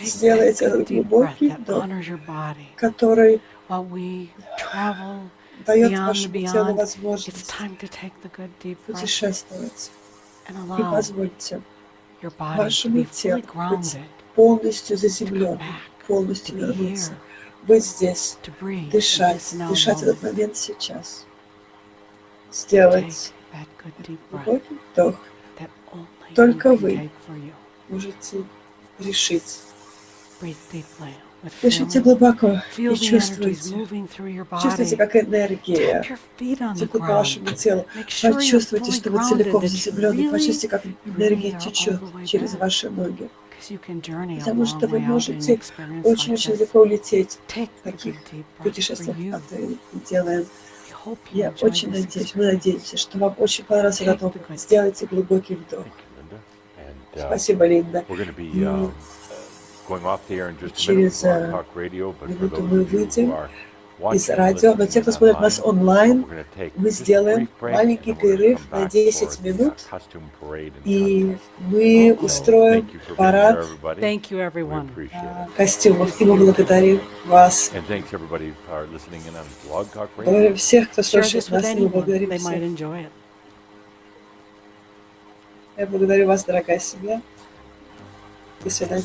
Сделайте этот глубокий вдох, который дает вашему телу возможность путешествовать. И позвольте вашему телу быть полностью заземленным, полностью вернуться, быть здесь, дышать этот момент сейчас. Сделать Глубокий вдох. Только вы можете решить. Дышите глубоко и чувствуйте. Чувствуйте, как энергия текут по вашему телу. Почувствуйте, что вы целиком заземлены. Почувствуйте, как энергия течет через ваши ноги. Потому что вы можете очень-очень легко улететь в таких путешествиях, которые мы делаем. Я очень надеюсь, мы надеемся, что вам очень понравился этот опыт. Сделайте глубокий вдох. Спасибо, Линда. Через минуту мы выйдем из радио, но те, кто смотрит нас онлайн, мы сделаем маленький перерыв на 10 минут, и мы устроим парад костюмов. И мы благодарим вас. Благодарим всех, кто слушает нас, и мы благодарим всех. Я благодарю вас, дорогая семья. До свидания.